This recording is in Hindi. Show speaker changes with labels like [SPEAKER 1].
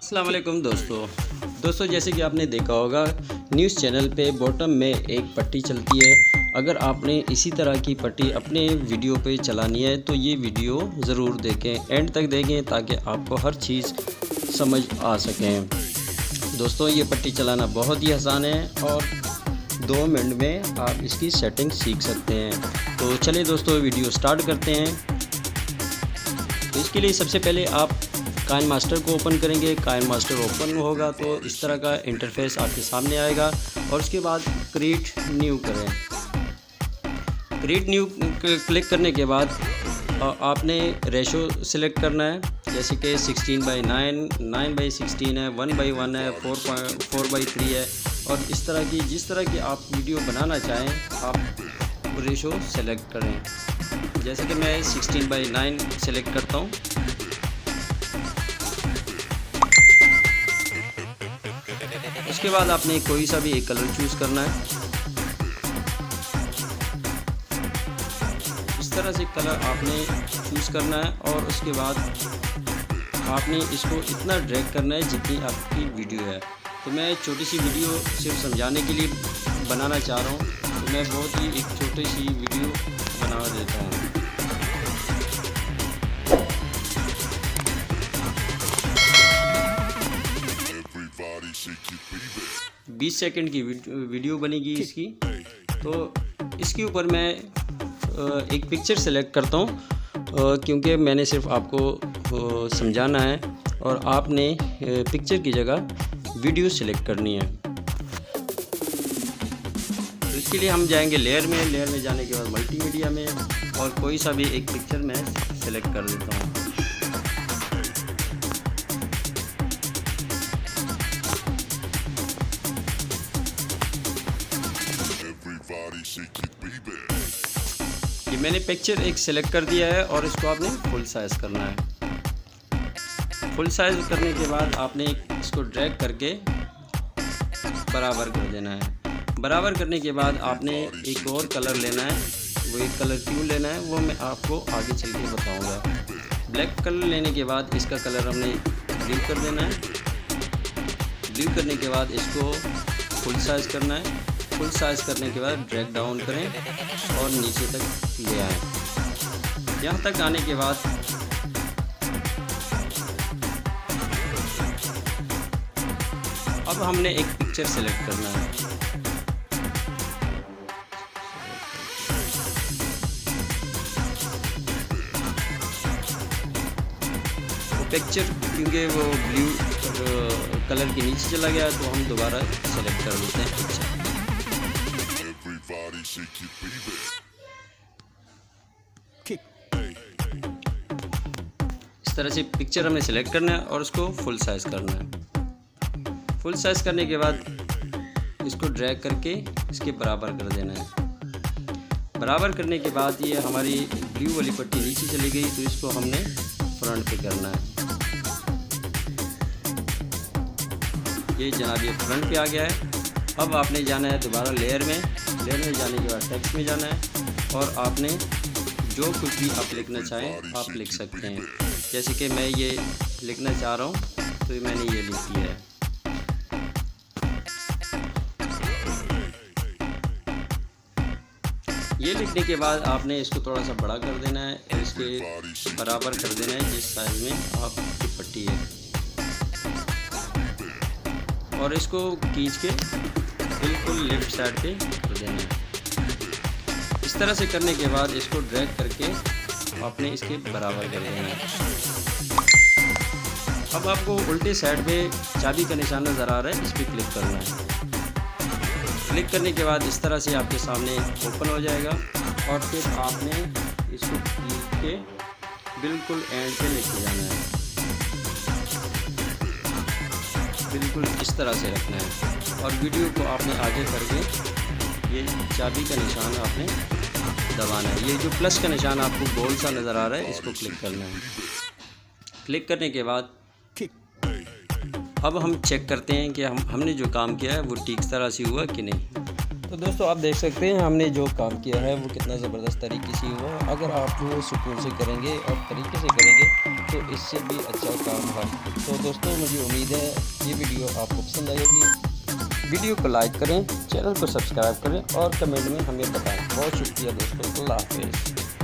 [SPEAKER 1] अस्सलाम वालेकुम दोस्तों जैसे कि आपने देखा होगा न्यूज़ चैनल पे बॉटम में एक पट्टी चलती है। अगर आपने इसी तरह की पट्टी अपने वीडियो पे चलानी है तो ये वीडियो ज़रूर देखें, एंड तक देखें ताकि आपको हर चीज़ समझ आ सकें। दोस्तों ये पट्टी चलाना बहुत ही आसान है और 2 मिनट में आप इसकी सेटिंग सीख सकते हैं। तो चलिए दोस्तों वीडियो स्टार्ट करते हैं। तो इसके लिए सबसे पहले आप काइनमास्टर को ओपन करेंगे। काइनमास्टर ओपन होगा तो इस तरह का इंटरफेस आपके सामने आएगा और उसके बाद क्रिएट न्यू करें। क्रिएट न्यू क्लिक करने के बाद आपने रेशो सिलेक्ट करना है, जैसे कि 16:9, 9:16 है, 1:1 है, 4:3 है, और इस तरह की जिस तरह की आप वीडियो बनाना चाहें आप रेशो सेलेक्ट करें। जैसे कि मैं 16:9 सेलेक्ट करता हूँ। उसके बाद आपने कोई सा भी एक कलर चूज़ करना है। इस तरह से कलर आपने चूज़ करना है और उसके बाद आपने इसको इतना ड्रैग करना है जितनी आपकी वीडियो है। तो मैं छोटी सी वीडियो सिर्फ समझाने के लिए बनाना चाह रहा हूँ, तो मैं बहुत ही एक छोटी सी वीडियो बना देता हूँ। 20 सेकंड की वीडियो बनेगी इसकी। तो इसके ऊपर मैं एक पिक्चर सेलेक्ट करता हूँ, क्योंकि मैंने सिर्फ आपको समझाना है और आपने पिक्चर की जगह वीडियो सेलेक्ट करनी है। तो इसके लिए हम जाएंगे लेयर में जाने के बाद मल्टीमीडिया में और कोई सा भी एक पिक्चर मैं सेलेक्ट कर देता हूँ। ये मैंने पिक्चर एक सेलेक्ट कर दिया है और इसको आपने फुल साइज़ करना है। फुल साइज़ करने के बाद आपने इसको ड्रैग करके बराबर कर देना है। बराबर करने के बाद आपने एक और कलर लेना है। वो एक कलर क्यों लेना है वो मैं आपको आगे चल के बताऊँगा। ब्लैक कलर लेने के बाद इसका कलर हमने ब्लू कर देना है। ब्लू करने के बाद इसको फुल साइज़ करना है। फुल साइज़ करने के बाद ड्रैग डाउन करें और नीचे तक ले आएँ। यहाँ तक आने के बाद अब हमने एक पिक्चर सेलेक्ट करना है। वो पिक्चर क्योंकि वो ब्लू कलर के नीचे चला गया तो हम दोबारा सेलेक्ट कर देते हैं पिक्चर। इस तरह से पिक्चर हमने सेलेक्ट करना है और उसको फुल साइज़ करना है। फुल साइज़ करने के बाद इसको ड्रैग करके इसके बराबर कर देना है। बराबर करने के बाद ये हमारी ब्लू वाली पट्टी नीचे चली गई तो इसको हमने फ्रंट पे करना है। ये जनाब ये फ्रंट पे आ गया है। अब आपने जाना है दोबारा लेयर में जाने के बाद टेक्स्ट में जाना है और आपने जो कुछ भी आप लिखना चाहें आप लिख सकते हैं। जैसे कि मैं ये लिखना चाह रहा हूँ तो मैंने ये लिख दिया है। ये लिखने के बाद आपने इसको थोड़ा सा बड़ा कर देना है और इसके बराबर कर देना है जिस साइज़ में आपकी पट्टी है, और इसको खींच के बिल्कुल लेफ्ट साइड पे कर देना है। इस तरह से करने के बाद इसको ड्रैग करके आपने इसके बराबर कर देना है। अब आपको उल्टे साइड पे चाबी का निशान नज़र आ रहा है, इस पर क्लिक करना है। क्लिक करने के बाद इस तरह से आपके सामने ओपन हो जाएगा और फिर आपने इसको खींच के बिल्कुल एंड पे लेके जाना है। बिल्कुल इस तरह से रखना है और वीडियो को आपने आगे करके ये चाबी का निशान आपने दबाना है। ये जो प्लस का निशान आपको गोल सा नज़र आ रहा है इसको क्लिक करना है। क्लिक करने के बाद अब हम चेक करते हैं कि हमने जो काम किया है वो ठीक तरह से हुआ कि नहीं। तो दोस्तों आप देख सकते हैं हमने जो काम किया है वो कितना ज़बरदस्त तरीके से हुआ। अगर आप वो सुकून से करेंगे और तरीके से करेंगे तो इससे भी अच्छा काम है। तो दोस्तों मुझे उम्मीद है ये वीडियो आपको पसंद आएगी। वीडियो को लाइक करें, चैनल को सब्सक्राइब करें और कमेंट में हमें बताएं। बहुत शुक्रिया दोस्तों, अल्लाह हाफ़िज़।